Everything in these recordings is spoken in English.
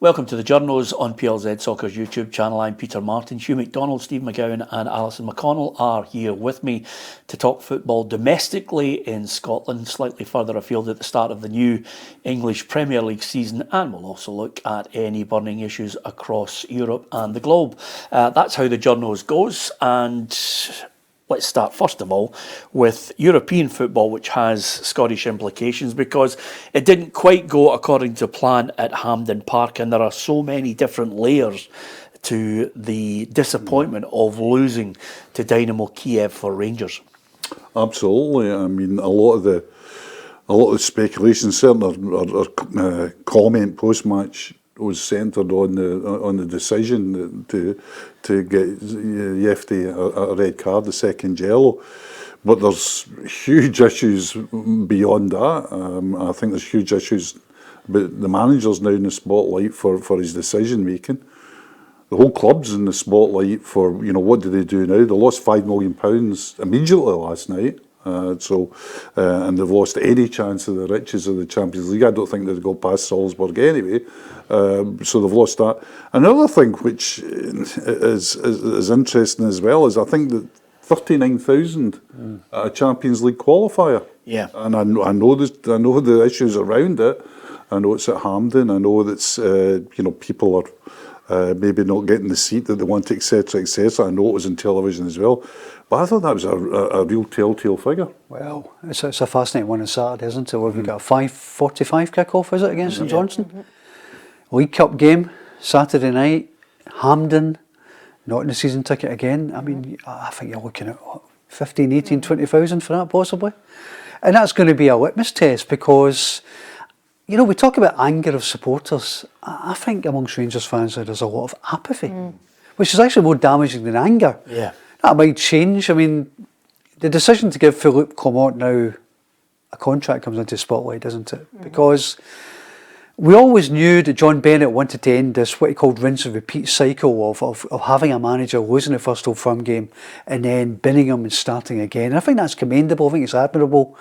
Welcome to the Journos on PLZ Soccer's YouTube channel. I'm Peter Martin. Hugh McDonald, Steve McGowan and Alison McConnell are here with me to talk football domestically in Scotland, slightly further afield at the start of the new English Premier League season, and we'll also look at any burning issues across Europe and the globe. That's how the Journos goes, and let's start first of all with European football, which has Scottish implications because it didn't quite go according to plan at Hampden Park, and there are so many different layers to the disappointment of losing to Dynamo Kyiv for Rangers. Absolutely. I mean, a lot of the speculation, certainly our comment post-match, was centred on the decision to get Jefte a red card, the second yellow. But there's huge issues beyond that. I think there's huge issues, but the manager's now in the spotlight for his decision making. The whole club's in the spotlight for, what do they do now? They lost £5 million immediately last night. And they've lost any chance of the riches of the Champions League. I don't think they'd go past Salzburg anyway. So they've lost that. Another thing which is interesting as well is I think that 39,000 at a Champions League qualifier. Yeah. And I know the issues around it. I know it's at Hampden. I know that people are maybe not getting the seat that they want, etc., etc. I know it was on television as well. But I thought that was a real telltale figure. Well, it's a fascinating one on Saturday, isn't it? We've got a 5:45 kick-off, is it, against St Johnstone? League Cup game, Saturday night, Hampden, not in the season ticket again. I mean, I think you're looking at 15, 18, 20,000 for that possibly. And that's going to be a litmus test because, we talk about anger of supporters. I think amongst Rangers fans there's a lot of apathy, which is actually more damaging than anger. Yeah. That might change. I mean, the decision to give Philippe Clement now a contract comes into spotlight, doesn't it? Because we always knew that John Bennett wanted to end this, what he called rinse and repeat cycle of having a manager losing the first Old Firm game and then binning him and starting again. And I think that's commendable. I think it's admirable.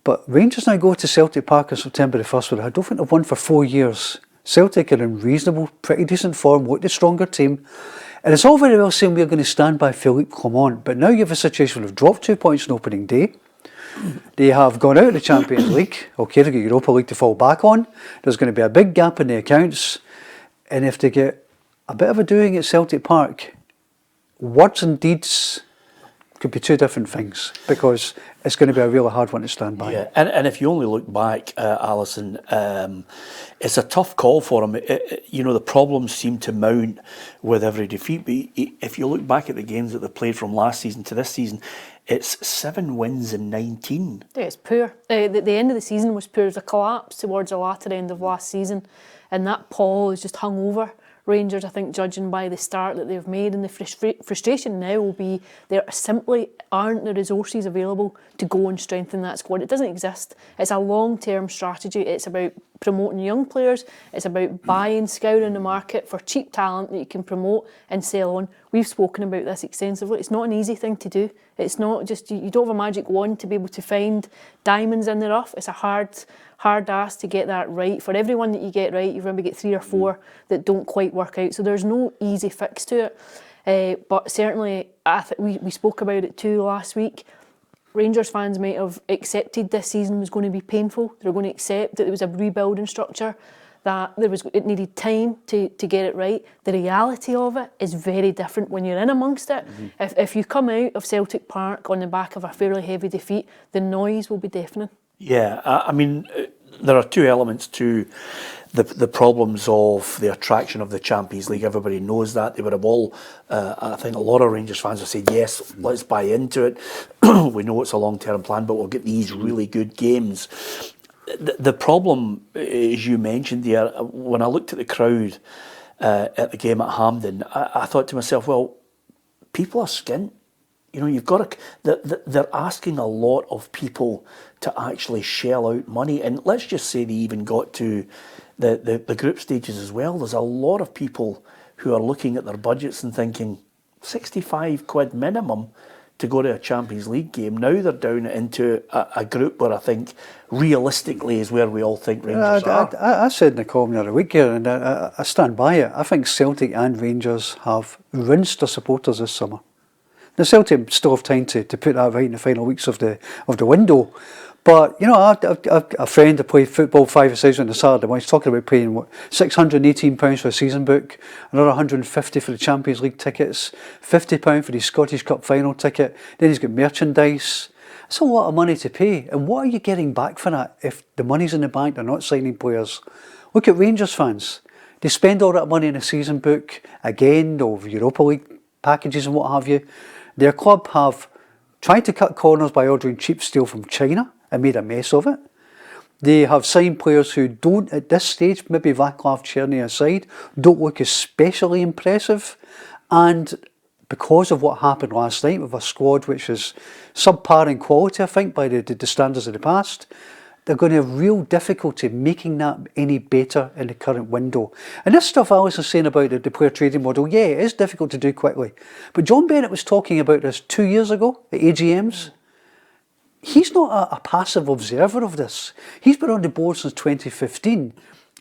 But Rangers now go to Celtic Park on September the 1st, where I don't think they've won for 4 years. Celtic are in reasonable, pretty decent form, look the stronger team. And it's all very well saying we're going to stand by Philippe Clement, but now you have a situation where they've dropped 2 points on opening day. They have gone out of the Champions League. Okay, they've got Europa League to fall back on. There's going to be a big gap in the accounts. And if they get a bit of a doing at Celtic Park, words and deeds could be two different things because it's going to be a really hard one to stand by. Yeah, and if you only look back, Alison, it's a tough call for him. The problems seem to mount with every defeat. But if you look back at the games that they played from last season to this season, it's 7 wins in 19. Yeah, it's poor. The end of the season was poor. There was a collapse towards the latter end of last season, and that pall is just hung over Rangers, I think, judging by the start that they've made. And the frustration now will be there simply aren't the resources available to go and strengthen that squad. It doesn't exist. It's a long-term strategy. It's about promoting young players. It's about buying, scouring the market for cheap talent that you can promote and sell on. We've spoken about this extensively. It's not an easy thing to do. It's not just, you don't have a magic wand to be able to find diamonds in the rough. It's a hard ask to get that right. For everyone that you get right, you maybe get 3 or 4 that don't quite work out. So there's no easy fix to it. But certainly, we spoke about it too last week. Rangers fans might have accepted this season was going to be painful. They were going to accept that there was a rebuilding structure, that it needed time to get it right. The reality of it is very different when you're in amongst it. If you come out of Celtic Park on the back of a fairly heavy defeat, the noise will be deafening. Yeah, I mean, there are 2 elements to the problems of the attraction of the Champions League. Everybody knows that. They would have all, I think a lot of Rangers fans have said, yes, let's buy into it. We know it's a long-term plan, but we'll get these really good games. The problem, as you mentioned there, when I looked at the crowd at the game at Hampden, I thought to myself, well, people are skint. You've got to. They're asking a lot of people to actually shell out money, and let's just say they even got to the group stages as well. There's a lot of people who are looking at their budgets and thinking, £65 minimum to go to a Champions League game. Now they're down into a group where I think realistically is where we all think Rangers are. I said in the column the other week here, and I stand by it. I think Celtic and Rangers have rinsed their supporters this summer. Now Celtic still have time to put that right in the final weeks of the window. But, you know, I've a friend that played football 5-a-side on the Saturday when he's talking about paying, what, £618 for a season book, another £150 for the Champions League tickets, £50 for the Scottish Cup final ticket, then he's got merchandise. It's a lot of money to pay. And what are you getting back for that if the money's in the bank, they're not signing players? Look at Rangers fans. They spend all that money in a season book, again, over Europa League packages and what have you. Their club have tried to cut corners by ordering cheap steel from China and made a mess of it. They have signed players who don't, at this stage, maybe Vaclav Cerny aside, don't look especially impressive. And because of what happened last night with a squad which is subpar in quality, I think, by the standards of the past, they're going to have real difficulty making that any better in the current window. And this stuff Alice is saying about the player trading model, yeah, it is difficult to do quickly. But John Bennett was talking about this 2 years ago at AGMs. He's not a passive observer of this. He's been on the board since 2015.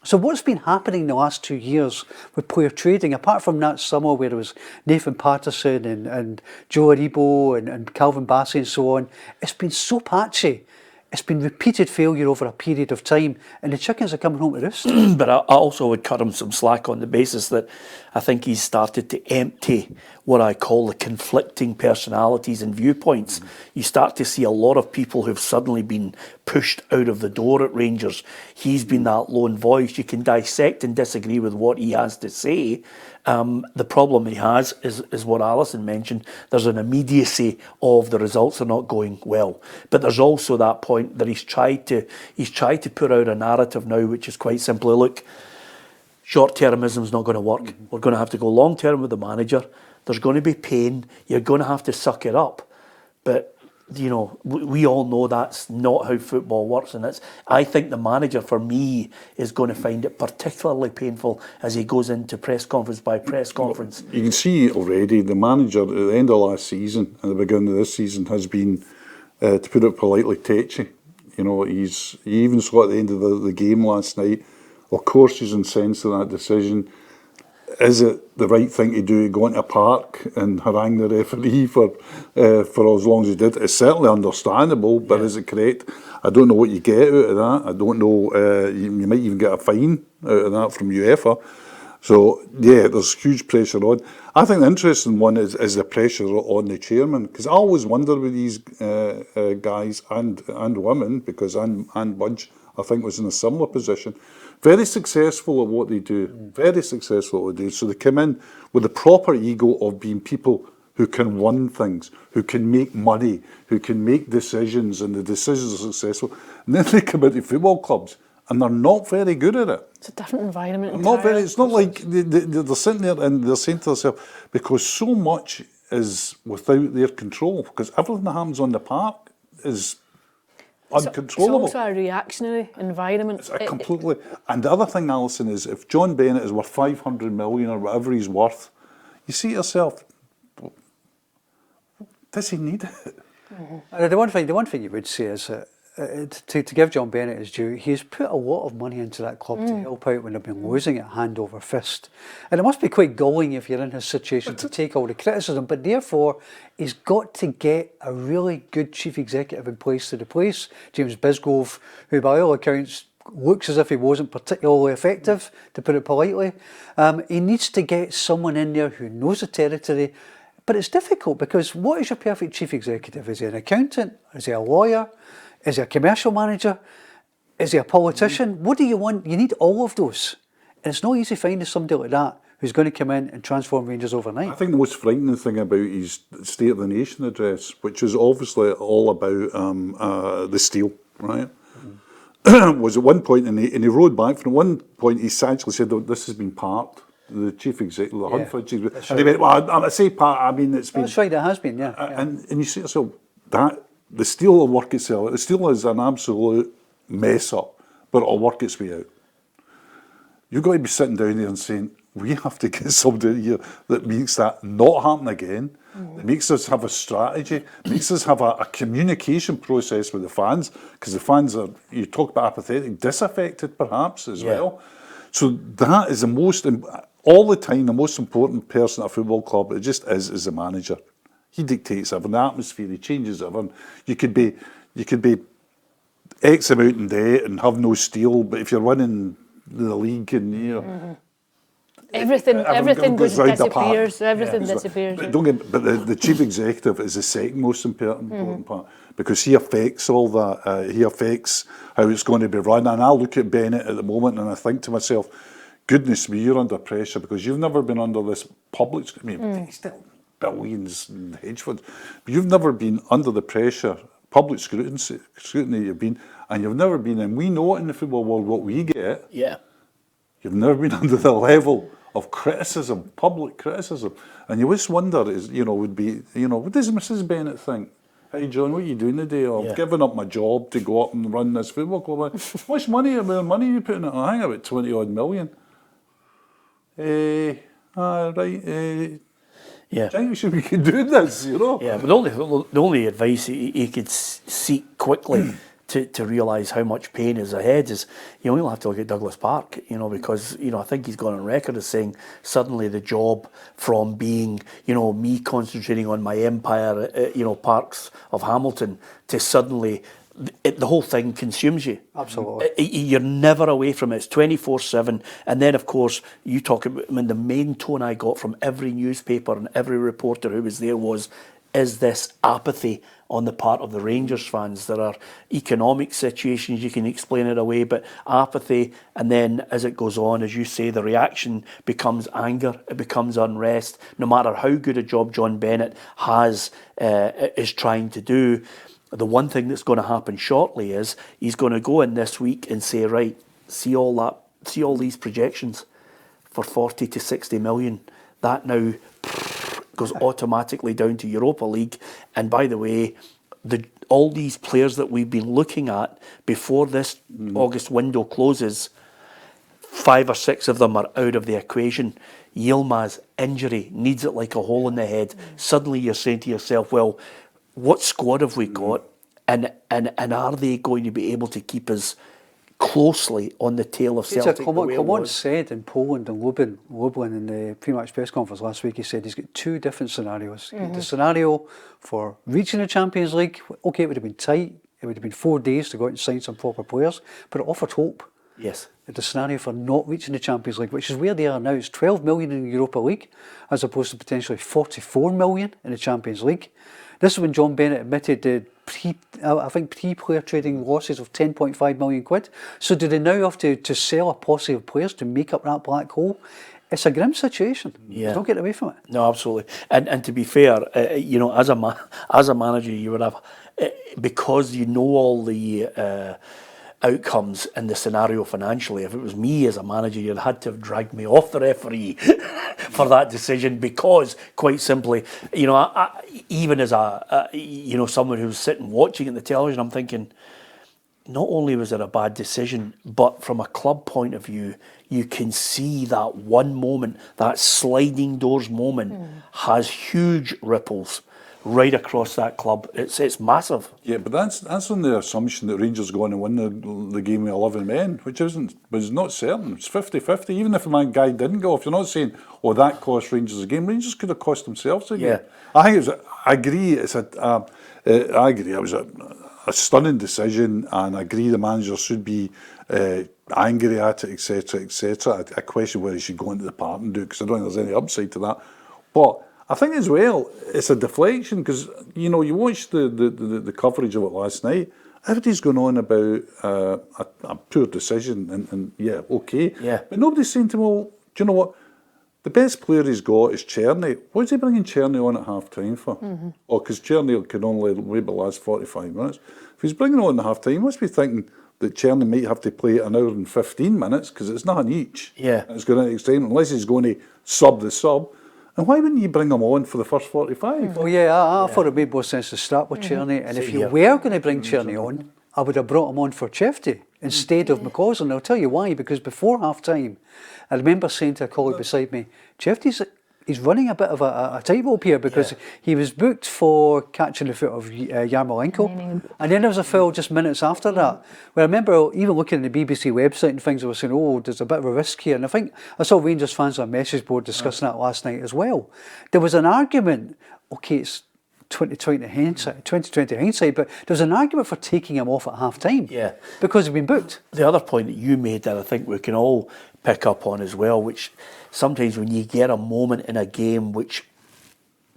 So what's been happening in the last 2 years with player trading, apart from that summer where there was Nathan Patterson and Joe Aribo and Calvin Bassey and so on, it's been so patchy. It's been repeated failure over a period of time, and the chickens are coming home to roost. But I also would cut him some slack on the basis that I think he's started to empty what I call the conflicting personalities and viewpoints. You start to see a lot of people who've suddenly been pushed out of the door at Rangers. He's been that lone voice. You can dissect and disagree with what he has to say. The problem he has is what Alison mentioned. There's an immediacy of the results are not going well. But there's also that point that he's tried to put out a narrative now which is quite simply, look, short-termism is not going to work. We're going to have to go long-term with the manager. There's going to be pain. You're going to have to suck it up. But you know, we all know that's not how football works, and I think the manager, for me, is going to find it particularly painful as he goes into press conference by press conference. You can see already the manager at the end of last season and the beginning of this season has been, to put it politely, tetchy. You know, he even saw at the end of the game last night. Of course, he's incensed at that decision. Is it the right thing to do, go into a park and harangue the referee for as long as he did? It's certainly understandable, but is it correct? I don't know what you get out of that. I don't know, you might even get a fine out of that from UEFA. So, yeah, there's huge pressure on. I think the interesting one is the pressure on the chairman, because I always wonder with these guys and women, because Anne Budge, I think, was in a similar position. Very successful at what they do. Very successful at what they do. So they come in with the proper ego of being people who can run things, who can make money, who can make decisions, and the decisions are successful. And then they come into football clubs, and they're not very good at it. It's a different environment. Not very. It's not like they're sitting there and they're saying to themselves, because so much is without their control, because everything that happens on the park is uncontrollable. It's also a reactionary environment. It's a completely. And the other thing, Alison, is if John Bennett is worth 500 million or whatever he's worth, you see yourself, does he need it? Mm-hmm. The one thing you would say is that to give John Bennett his due, he's put a lot of money into that club to help out when they've been losing it hand over fist. And it must be quite galling if you're in his situation to take all the criticism, but therefore he's got to get a really good chief executive in place to replace James Bisgrove, who by all accounts looks as if he wasn't particularly effective, to put it politely. He needs to get someone in there who knows the territory. But it's difficult because what is your perfect chief executive? Is he an accountant? Is he a lawyer? Is he a commercial manager? Is he a politician? What do you want? You need all of those. And it's not easy finding somebody like that who's going to come in and transform Rangers overnight. I think the most frightening thing about his State of the Nation address, which is obviously all about the steel, right? Was at one point, and he rode back from one point, he actually said, oh, this has been parked. The chief executive, the Huntford chief executive. And he went, well, I say part, I mean, it's been. That's right, it has been, yeah. And you see yourself, that the steel will work itself. The steel is an absolute mess up, but it'll work its way out. You've got to be sitting down there and saying, we have to get somebody here that makes that not happen again, that makes us have a strategy, makes us have a communication process with the fans, because the fans are, you talk about apathetic, disaffected perhaps as well. So that is the most, all the time, the most important person at a football club, it just is the manager. He dictates everything, the atmosphere, he changes everything. You could be X amount in debt and have no steel, but if you're winning the league and, you know... Everything goes disappears. Everything disappears. But the chief executive is the second most important part, because he affects all that. He affects how it's going to be run. And I look at Bennett at the moment and I think to myself, goodness me, you're under pressure, because you've never been under this public. I mean, still billions in hedge funds, but you've never been under the pressure, public scrutiny you've been, and you've never been. And we know in the football world what we get. Yeah. You've never been under the level of criticism, public criticism. And you just wonder, would be, what does Mrs. Bennett think? Hey, John, what are you doing today? Oh, I've given up my job to go up and run this football club. What's money are you putting in it? I think about 20 odd million. Right. Yeah. I think we should be doing this, Yeah, but the only advice he could seek quickly to realise how much pain is ahead is you only have to look at Douglas Park, because I think he's gone on record as saying suddenly the job from being me concentrating on my empire, Parks of Hamilton, to suddenly the whole thing consumes you. Absolutely. You're never away from it. It's 24/7. And then, of course, you talk about, the main tone I got from every newspaper and every reporter who was there was, is this apathy on the part of the Rangers fans? There are economic situations, you can explain it away, but apathy, and then as it goes on, as you say, the reaction becomes anger, it becomes unrest, no matter how good a job John Bennett is trying to do. The one thing that's going to happen shortly is he's going to go in this week and say, right, see all these projections for 40 to 60 million. That now goes automatically down to Europa League. And by the way, all these players that we've been looking at before this August window closes, 5 or 6 of them are out of the equation. Yilmaz's injury needs it like a hole in the head. Suddenly you're saying to yourself, well, what squad have we got? And are they going to be able to keep us closely on the tail of Celtic? Clement said in Poland and Lublin in the pre-match press conference last week, he said he's got 2 different scenarios. The scenario for reaching the Champions League, okay, it would have been tight. It would have been 4 days to go out and sign some proper players, but it offered hope. Yes. The scenario for not reaching the Champions League, which is where they are now, is 12 million in the Europa League, as opposed to potentially 44 million in the Champions League. This is when John Bennett admitted the pre-player trading losses of 10.5 million quid. So do they now have to sell a posse of players to make up that black hole? It's a grim situation. Yeah. Don't get away from it. No, absolutely. And to be fair, as a manager, you would have, because you know all the outcomes in the scenario financially. If it was me as a manager, you'd had to have dragged me off the referee for that decision, because quite simply, I, even as someone who was sitting watching at the television, I'm thinking, not only was it a bad decision, but from a club point of view, you can see that one moment, that sliding doors moment, has huge ripples right across that club. It's massive. Yeah, but that's on the assumption that Rangers are going to win the game with 11 men, which was not certain. It's 50-50. Even if my guy didn't go off, you're not saying, that cost Rangers a game. Rangers could have cost themselves a game. Yeah. I agree. It was a stunning decision, and I agree the manager should be angry at it, etc., etc. I question whether he should go into the park and do it, because I don't think there's any upside to that. But I think as well, it's a deflection, because you watched the coverage of it last night. Everybody's going on about a poor decision, and yeah, okay. Yeah. But nobody's saying to him, well, do you know what? The best player he's got is Cerny. What's he bringing Cerny on at half time for? Oh, because Cerny can only maybe last 45 minutes. If he's bringing on at half time, he must be thinking that Cerny might have to play an hour and 15 minutes, because it's nothing each. Yeah. And it's going to extend, unless he's going to sub the sub. And why wouldn't you bring him on for the first 45? Well, yeah, I thought it made more sense to start with Cerny. And if you were going to bring Cerny on, I would have brought him on for Jefte instead of McCausland. I'll tell you why, because before half-time, I remember saying to a colleague beside me, Jefte's he's running a bit of a tightrope here, because he was booked for catching the foot of Yarmolenko, and then there was a foul just minutes after that. Well, I remember even looking at the BBC website and things, they were saying, oh, there's a bit of a risk here. And I think I saw Rangers fans on a message board discussing that last night as well. There was an argument, okay, it's 2020 hindsight, but there was an argument for taking him off at half-time, because he'd been booked. The other point that you made that I think we can all pick up on as well, which sometimes when you get a moment in a game which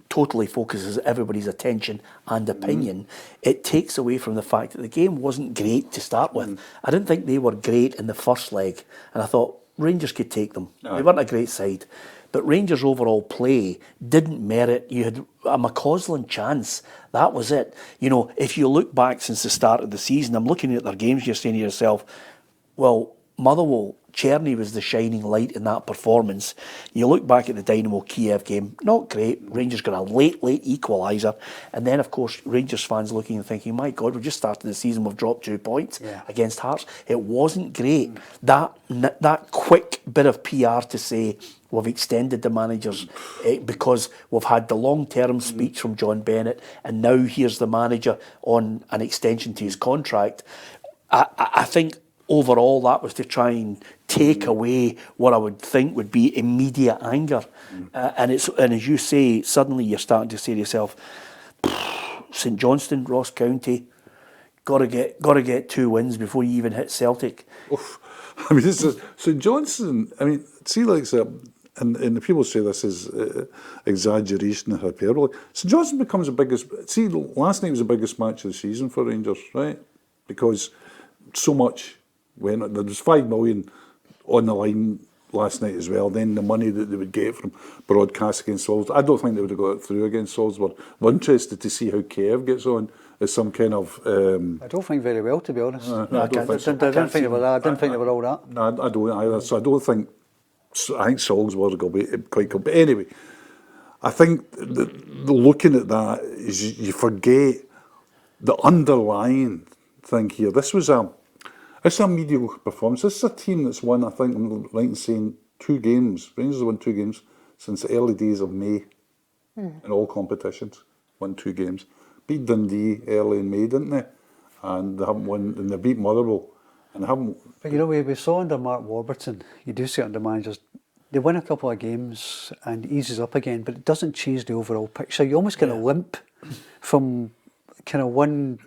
totally focuses everybody's attention and opinion, it takes away from the fact that the game wasn't great to start with. I didn't think they were great in the first leg, and I thought Rangers could take them. They weren't a great side. But Rangers' overall play didn't merit. You had a McCausland chance. That was it. You know, if you look back since the start of the season, I'm looking at their games, you're saying to yourself, well, Motherwell, Cerny was the shining light in that performance. You look back at the Dynamo Kyiv game, not great. Rangers got a late equaliser. And then, of course, Rangers fans looking and thinking, my God, we just started the season, we've dropped 2 points against Hearts. It wasn't great. That quick bit of PR to say, we've extended the managers because we've had the long-term speech from John Bennett, and now here's the manager on an extension to his contract. I think overall that was to try and take away what I would think would be immediate anger. And as you say, suddenly you're starting to say to yourself, St Johnstone, Ross County, got to get 2 wins before you even hit Celtic. Oof. I mean, this is St Johnstone. I mean, see, like, and the people say this is exaggeration and hyperbole. St Johnstone becomes the biggest. See, last night was the biggest match of the season for Rangers, right? Because so much went. There was 5 million on the line last night as well. Then the money that they would get from broadcast against Salisbury, I don't think they would have got it through against Salisbury. I'm interested to see how Kyiv gets on as some kind of. I don't think very well, to be honest. I didn't think they were that. I didn't think they were all that. No, I don't either. So I don't think. I think Salisbury will be quite good. But anyway, I think the looking at that is you forget the underlying thing here. It's a mediocre performance. This is a team that's won, I think I'm right in saying, 2 games. Rangers have won 2 games since the early days of May in all competitions. Won 2 games. Beat Dundee early in May, didn't they? And they haven't won, and they beat Motherwell. And haven't. But you know, we saw under Mark Warburton, you do see it under managers, they win a couple of games and eases up again, but it doesn't change the overall picture. You almost kind of limp from kind of one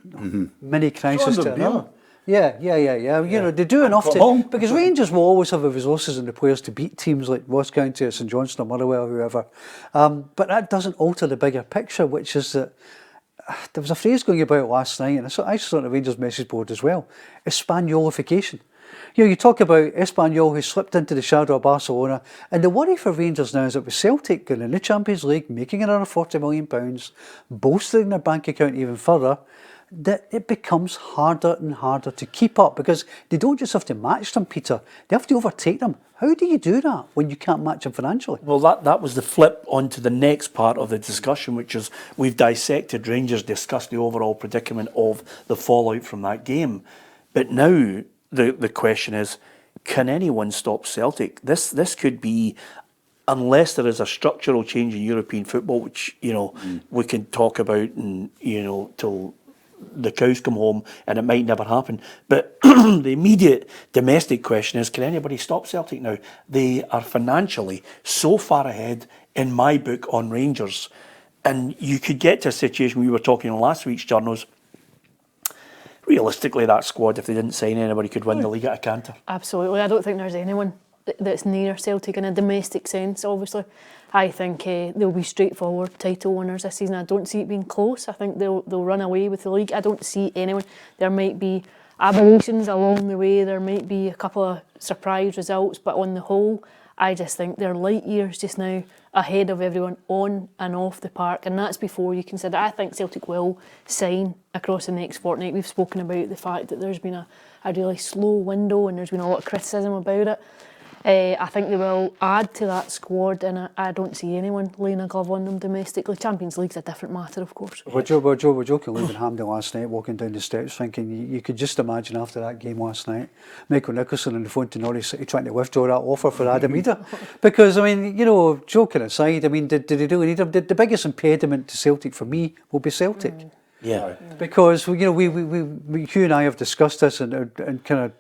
mini crisis to another. Yeah. You know, they do enough to, because Rangers will always have the resources and the players to beat teams like Ross County or St Johnstone or Motherwell or whoever. But that doesn't alter the bigger picture, which is that there was a phrase going about last night, and I saw it on the Rangers message board as well, Espanyolification. You know, you talk about Espanyol, who slipped into the shadow of Barcelona, and the worry for Rangers now is that with Celtic going in the Champions League, making another £40 million, bolstering their bank account even further, that it becomes harder and harder to keep up, because they don't just have to match them, Peter, they have to overtake them. How do you do that when you can't match them financially? Well, that was the flip onto the next part of the discussion, which is we've dissected Rangers, discussed the overall predicament of the fallout from that game. But now the question is, can anyone stop Celtic? This could be, unless there is a structural change in European football, which, you know, we can talk about and, you know, till the cows come home, and it might never happen. But the immediate domestic question is, can anybody stop Celtic now? They are financially so far ahead, in my book, on Rangers. And you could get to a situation we were talking on last week's Journos. Realistically, that squad, if they didn't sign anybody, could win the league at a canter. Absolutely. I don't think there's anyone that's near Celtic in a domestic sense, obviously. I think they'll be straightforward title winners this season. I don't see it being close. I think they'll run away with the league. I don't see anyone. There might be aberrations along the way. There might be a couple of surprise results. But on the whole, I just think they're light years just now ahead of everyone on and off the park. And that's before you consider, I think Celtic will sign across the next fortnight. We've spoken about the fact that there's been a really slow window and there's been a lot of criticism about it. I think they will add to that squad, and I don't see anyone laying a glove on them domestically. Champions League's a different matter, of course. We're joking leaving Hampden last night, walking down the steps, thinking you could just imagine after that game last night, Michael Nicholson on the phone to Norwich City trying to withdraw that offer for Adam Idah. Because, I mean, you know, joking aside, I mean, did they really need him? The biggest impediment to Celtic for me will be Celtic. Yeah. Because, you know, we Hugh and I have discussed this and kind of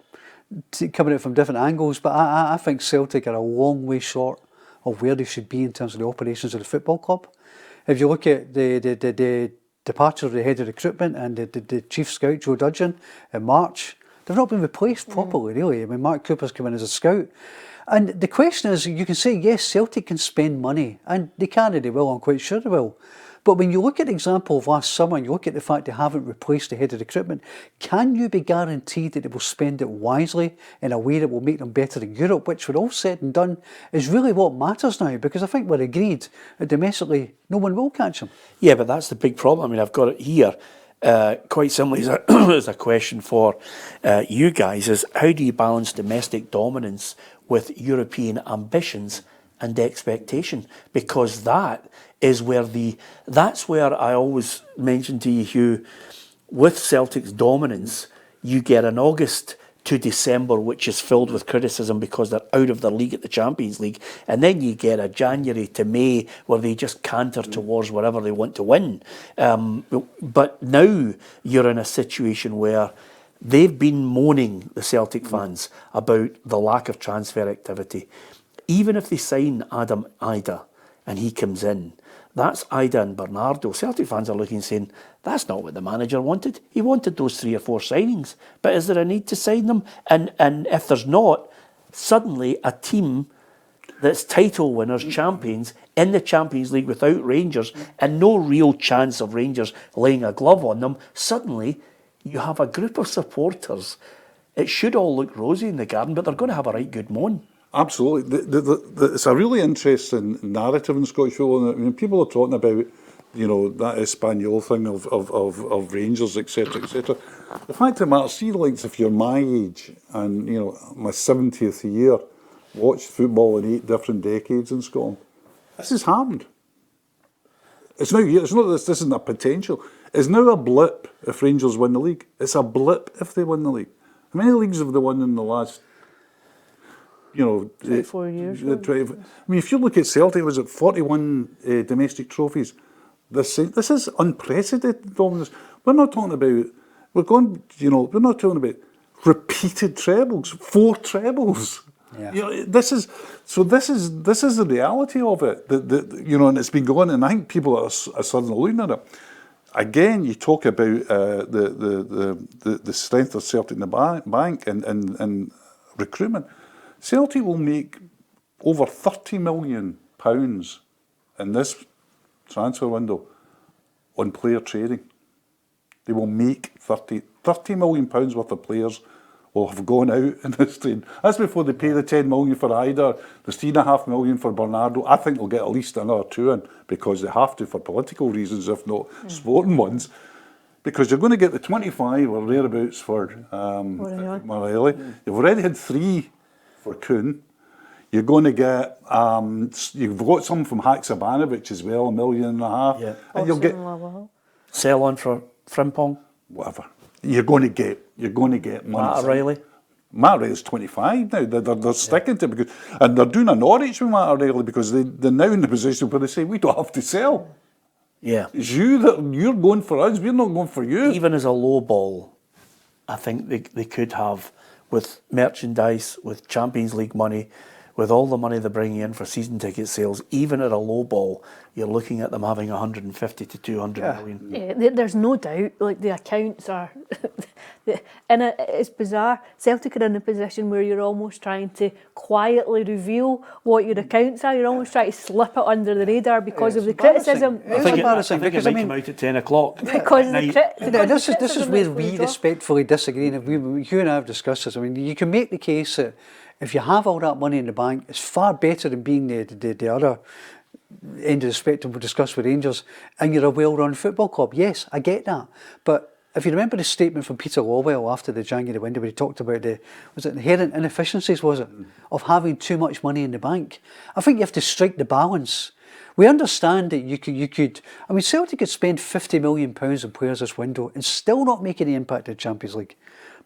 coming at it from different angles, but I think Celtic are a long way short of where they should be in terms of the operations of the football club. If you look at the departure of the head of recruitment and the chief scout, Joe Dudgeon, in March, they've not been replaced properly, really. I mean, Mark Cooper's come in as a scout. And the question is, you can say, yes, Celtic can spend money, and they can, and they will, I'm quite sure they will. But when you look at the example of last summer and you look at the fact they haven't replaced the head of recruitment, can you be guaranteed that they will spend it wisely in a way that will make them better in Europe, which, when all said and done, is really what matters now? Because I think we're agreed that domestically no one will catch them. Yeah, but that's the big problem. I mean, I've got it here. Quite simply, as a question for you guys, is how do you balance domestic dominance with European ambitions and expectation? Because that is where that's where I always mention to you, Hugh, with Celtic's dominance, you get an August to December which is filled with criticism because they're out of the league at the Champions League, and then you get a January to May where they just canter towards wherever they want to win. But now you're in a situation where they've been moaning, the Celtic fans, about the lack of transfer activity. Even if they sign Adam Idah and he comes in, that's Idah and Bernardo. Celtic fans are looking and saying, that's not what the manager wanted. He wanted those 3 or 4 signings. But is there a need to sign them? And if there's not, suddenly a team that's title winners, champions, in the Champions League without Rangers, and no real chance of Rangers laying a glove on them, suddenly you have a group of supporters. It should all look rosy in the garden, but they're going to have a right good moan. Absolutely. It's a really interesting narrative in Scottish football. I mean, people are talking about, you know, that Espanol thing of Rangers, etc., etc. The fact of the matter, see, like, if you're my age and, you know, my 70th year, watched football in 8 different decades in Scotland, this has happened. It's now here. It's not this isn't a potential. It's now a blip if Rangers win the league. It's a blip if they win the league. How many leagues have they won in the last, you know, 24 years. I mean, if you look at Celtic, was it 41 domestic trophies? This is unprecedented dominance. We're not talking about. We're not talking about repeated trebles, 4 trebles. Yeah. You know, this is the reality of it. You know, and it's been going. And I think people are suddenly looking at it. Again, you talk about the strength of Celtic in the bank and recruitment. Celtic will make over £30 million in this transfer window on player trading. They will make £30 million worth of players will have gone out in this trade. That's before they pay the $10 million for Idah, the £3.5 million for Bernardo. I think they'll get at least another 2 in because they have to for political reasons, if not sporting ones. Because you're going to get the 25 or thereabouts for Morelli. You've already had 3 for Kuhn. You're going to get, you've got some from Haksabanovic as well, $1.5 million. Yeah. And you'll get Sell on for Frimpong. whatever. You're going to get money. Matt O'Reilly. Matt O'Reilly's 25 now. They're sticking to it because, and they're doing a Norwich with Matt O'Reilly because they're now in the position where they say we don't have to sell. Yeah. It's you're going for us. We're not going for you. Even as a low ball, I think they could have, with merchandise, with Champions League money, with all the money they're bringing in for season ticket sales, even at a low ball, you're looking at them having 150 to 200 million. Yeah, there's no doubt. Like, the accounts are, and it's bizarre. Celtic are in a position where you're almost trying to quietly reveal what your accounts are. You're almost trying to slip it under the radar because of the criticism. I think it might come out at 10 o'clock. Because of the This is where we respectfully disagree. And you and I have discussed this. I mean, you can make the case that if you have all that money in the bank, it's far better than being the other end of the spectrum we discussed with Rangers, and you're a well-run football club. Yes, I get that. But if you remember the statement from Peter Lawwell after the January window, where he talked about the inherent inefficiencies, of having too much money in the bank. I think you have to strike the balance. We understand that you could. I mean, Celtic could spend £50 million on players this window and still not make any impact in the Champions League.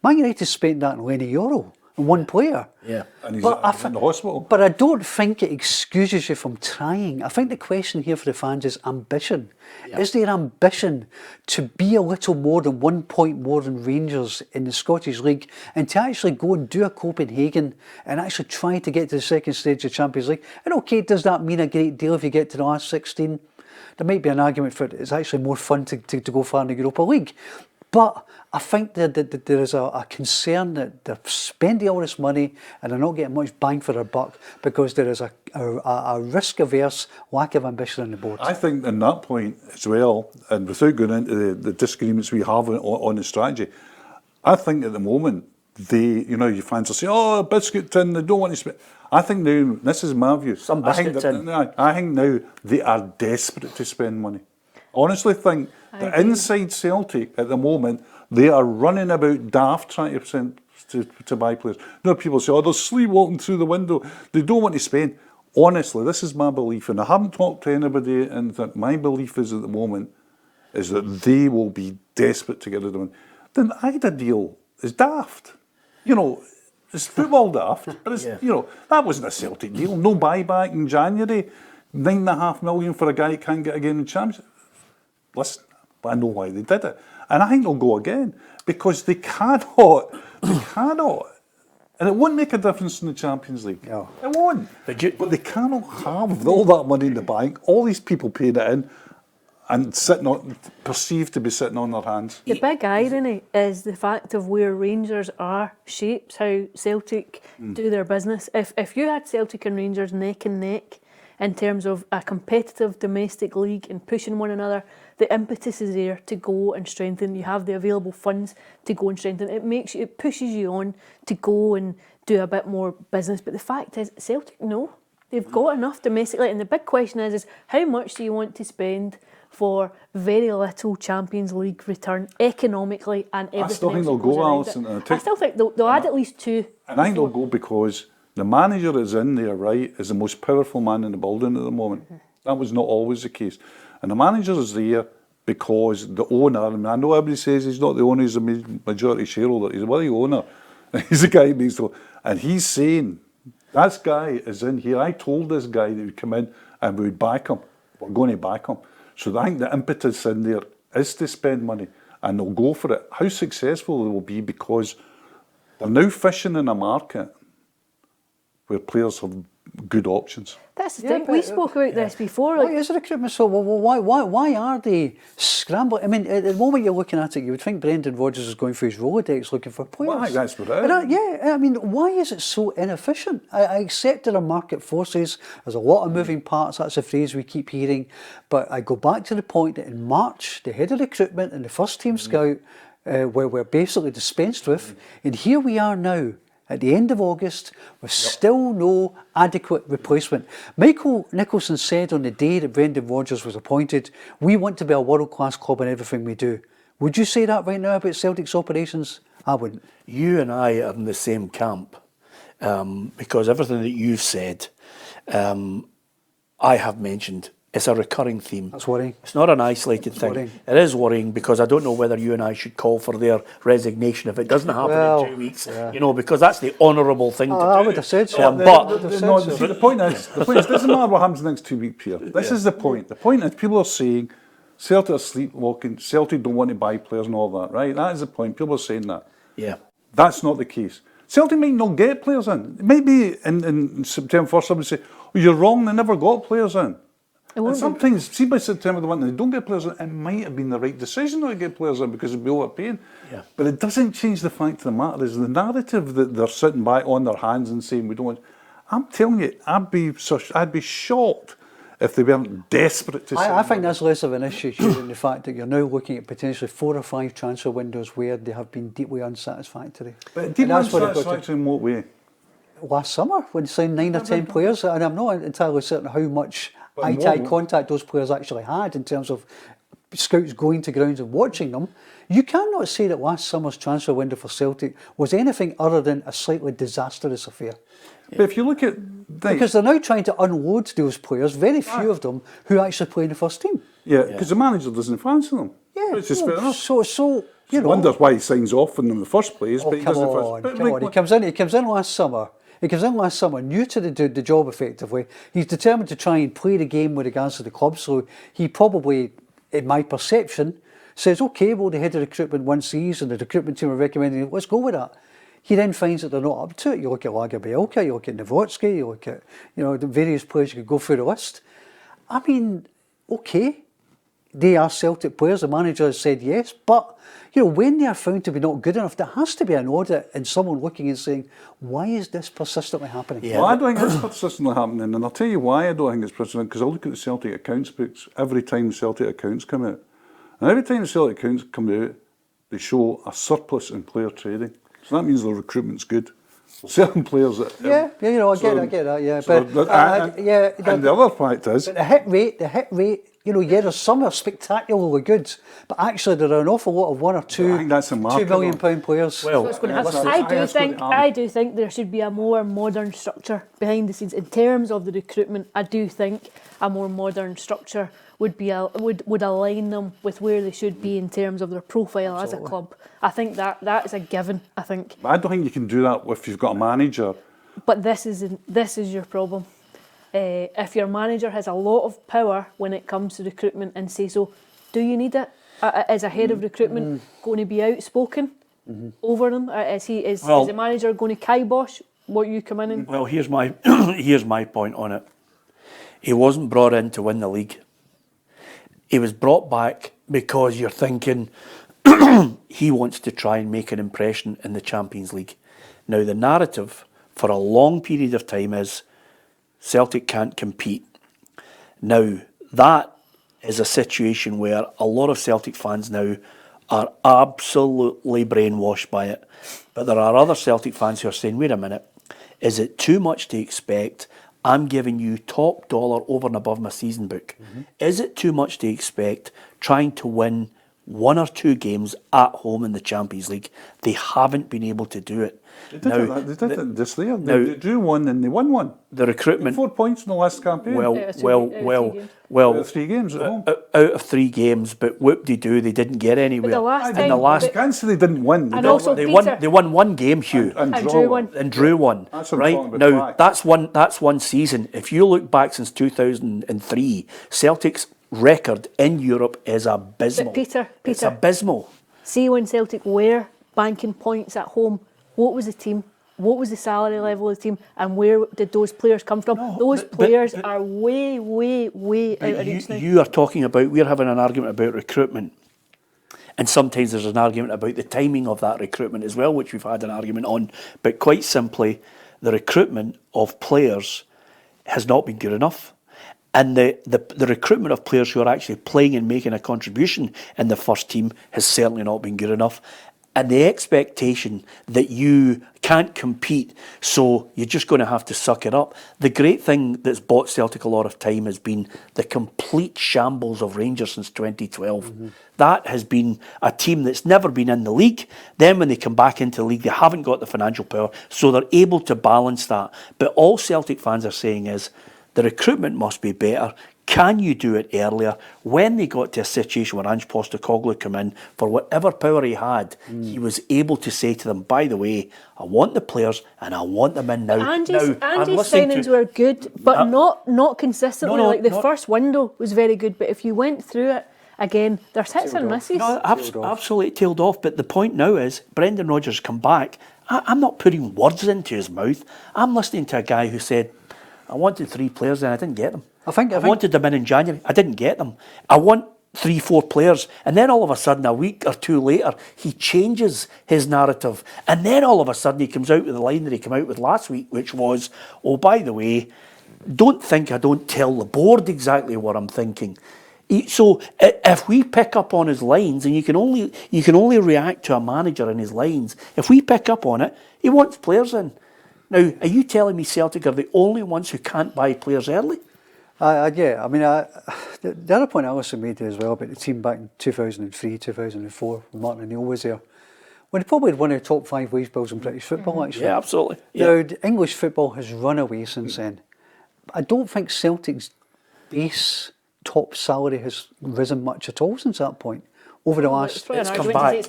Man United spent that on Lenny Yoro, and one player. Yeah, and he's in the hospital. But I don't think it excuses you from trying. I think the question here for the fans is ambition. Yeah. Is there ambition to be a little more than 1 point more than Rangers in the Scottish League, and to actually go and do a Copenhagen and actually try to get to the second stage of the Champions League? And okay, does that mean a great deal if you get to the last 16? There might be an argument for it. It's actually more fun to go far in the Europa League. But I think that there is a concern that they're spending all this money and they're not getting much bang for their buck because there is a risk-averse lack of ambition on the board. I think on that point as well, and without going into the disagreements we have on the strategy, I think at the moment, your fans will say, oh, a biscuit tin, they don't want to spend. I think now, this is my view, some biscuit tin. I think now they are desperate to spend money. I honestly think that inside Celtic at the moment, they are running about daft trying to buy players. People say, oh, they're sleepwalking through the window. They don't want to spend. Honestly, this is my belief, and I haven't talked to anybody, and that my belief is at the moment is that they will be desperate to get rid of them. Then the Idah deal is daft. It's football daft, but it's, that wasn't a Celtic deal. No buyback in January, $9.5 million for a guy who can't get a game in Championship. Listen, but I know why they did it. And I think they'll go again, because they cannot, and it won't make a difference in the Champions League. No. It won't. But they cannot have all that money in the bank, all these people paying it in, and perceived to be sitting on their hands. The big irony is the fact of where Rangers are shapes how Celtic do their business. If you had Celtic and Rangers neck and neck in terms of a competitive domestic league and pushing one another, the impetus is there to go and strengthen. You have the available funds to go and strengthen. It pushes you on to go and do a bit more business. But the fact is, Celtic, no, they've got enough domestically. And the big question is how much do you want to spend for very little Champions League return economically and everything? I still think they'll go, Alison. I still think they'll add at least 2. And I think they'll go because the manager that's in there, right, is the most powerful man in the building at the moment. That was not always the case. And the manager is there because the owner, I know everybody says he's not the owner, he's a majority shareholder, he's the owner. He's the guy who makes the... And he's saying, that guy is in here. I told this guy that he would come in and we would back him. We're going to back him. So I think the impetus in there is to spend money, and they'll go for it. How successful they will be, because they're now fishing in a market where players have good options. That's the thing. We spoke about this before. Why is the recruitment so? Why are they scrambling? I mean, at the moment you're looking at it, you would think Brendan Rodgers is going through his Rolodex looking for players. Well, I think that's what it is. I mean, why is it so inefficient? I accept there are market forces. There's a lot of moving parts. That's a phrase we keep hearing. But I go back to the point that in March, the head of recruitment and the first team scout were basically dispensed with. And here we are now, at the end of August, with still no adequate replacement. Michael Nicholson said on the day that Brendan Rodgers was appointed, we want to be a world-class club in everything we do. Would you say that right now about Celtic's operations? I wouldn't. You and I are in the same camp, because everything that you've said, I have mentioned. It's a recurring theme. That's worrying. It's not an isolated thing. Worrying. It is worrying, because I don't know whether you and I should call for their resignation if it doesn't happen in 2 weeks. Yeah. Because that's the honourable thing to do. I would have said so. The point is, it doesn't matter what happens next 2 weeks, Pierre. This is the point. The point is, people are saying Celtic are sleepwalking, Celtic don't want to buy players and all that, right? That is the point. People are saying that. Yeah. That's not the case. Celtic might not get players in. It might be in September 1st, somebody say, oh, you're wrong, they never got players in. And sometimes, see, by September the 1st, they don't get players in, it might have been the right decision not to get players in because they'd be overpaying. Yeah. But it doesn't change the fact of the matter is the narrative that they're sitting back on their hands and saying we don't want. I'm telling you, I'd be shocked if they weren't desperate to. I think that's less of an issue here than the fact that you're now looking at potentially 4 or 5 transfer windows where they have been deeply unsatisfactory. But deeply unsatisfactory in what way? Last summer, when they signed 9 or 10 players, and I'm not entirely certain how much eye-to-eye contact those players actually had in terms of scouts going to grounds and watching them. You cannot say that last summer's transfer window for Celtic was anything other than a slightly disastrous affair. But if you look at... Because they're now trying to unload those players, very few of them, who actually play in the first team. Yeah, because the manager doesn't fancy them. Yeah, It's just fair enough. So you know... Wonders why he signs off in them in the first place, Oh, but he come doesn't... on, But come on. He comes in last summer. He comes in last summer, new to the job effectively. He's determined to try and play the game with regards to the club. So he probably, in my perception, says, okay, well, the head of recruitment once sees and the recruitment team are recommending, let's go with that. He then finds that they're not up to it. You look at Lagerbielke, you look at Nowotsky, you look at, the various players, you could go through the list. I mean, okay, they are Celtic players, the manager has said yes, but when they are found to be not good enough, there has to be an audit and someone looking and saying, why is this persistently happening? Well, I don't think it's persistently happening, and I'll tell you why I don't think it's persistent, because I look at the Celtic accounts books every time Celtic accounts come out. And every time the Celtic accounts come out, they show a surplus in player trading. So that means the recruitment's good. Certain players that... I get that, yeah. So But, and the other fact is... But the hit rate, there's some are spectacularly good, but actually there are an awful lot of 1 or 2 I think that's a £2 million players. Well, I do think there should be a more modern structure behind the scenes in terms of the recruitment. I do think a more modern structure would align them with where they should be in terms of their profile as a club. I think that is a given. I think. I don't think you can do that if you've got a manager. But this is your problem. If your manager has a lot of power when it comes to recruitment and say so, do you need it? Is a head of recruitment going to be outspoken over them? Is the manager going to kibosh what you come in and... Well, here's my point on it. He wasn't brought in to win the league. He was brought back because you're thinking he wants to try and make an impression in the Champions League. Now, the narrative for a long period of time is Celtic can't compete. Now, that is a situation where a lot of Celtic fans now are absolutely brainwashed by it. But there are other Celtic fans who are saying, wait a minute, is it too much to expect? I'm giving you top dollar over and above my season book. Is it too much to expect trying to win 1 or 2 games at home in the Champions League? They haven't been able to do it. They did it this year. They drew 1 and they won 1. The recruitment... 4 points in the last campaign. Out of 3 games at home. Out of 3 games, but whoop-de-doo, they didn't get anywhere. I can't say they didn't win. They won 1 game, Hugh. And drew one. And drew 1. That's right now, that's one season. If you look back since 2003, Celtic's record in Europe is abysmal. But Peter, it's abysmal. See, when Celtic were banking points at home, what was the team? What was the salary level of the team? And where did those players come from? Those players are way, way, way out of reach now. You are talking about, we're having an argument about recruitment. And sometimes there's an argument about the timing of that recruitment as well, which we've had an argument on. But quite simply, the recruitment of players has not been good enough. And the recruitment of players who are actually playing and making a contribution in the first team has certainly not been good enough. And the expectation that you can't compete, so you're just going to have to suck it up. The great thing that's bought Celtic a lot of time has been the complete shambles of Rangers since 2012. That has been a team that's never been in the league. Then when they come back into the league, they haven't got the financial power, so they're able to balance that. But all Celtic fans are saying is, the recruitment must be better. Can you do it earlier? When they got to a situation where Ange Postecoglou came in, for whatever power he had, he was able to say to them, by the way, I want the players and I want them in now. Ange's signings were good, but not consistently. The first window was very good, but if you went through it, again, there's hits and misses. No, absolutely tailed off. But the point now is, Brendan Rodgers come back. I'm not putting words into his mouth. I'm listening to a guy who said, I wanted 3 players and I didn't get them. I wanted them in January. I didn't get them. I want 3-4 players. And then all of a sudden, a week or 2 later, he changes his narrative. And then all of a sudden, he comes out with the line that he came out with last week, which was, oh, by the way, don't think I don't tell the board exactly what I'm thinking. So if we pick up on his lines, and you can only react to a manager in his lines, if we pick up on it, he wants players in. Now, are you telling me Celtic are the only ones who can't buy players early? Yeah, I mean, the other point Alison made as well about the team back in 2003, 2004, when Martin O'Neill was there, when they probably had one of the top 5 wage bills in British football, actually. Yeah, absolutely. Now, English football has run away since then. I don't think Celtic's base top salary has risen much at all since that point. Over the last... It's come back.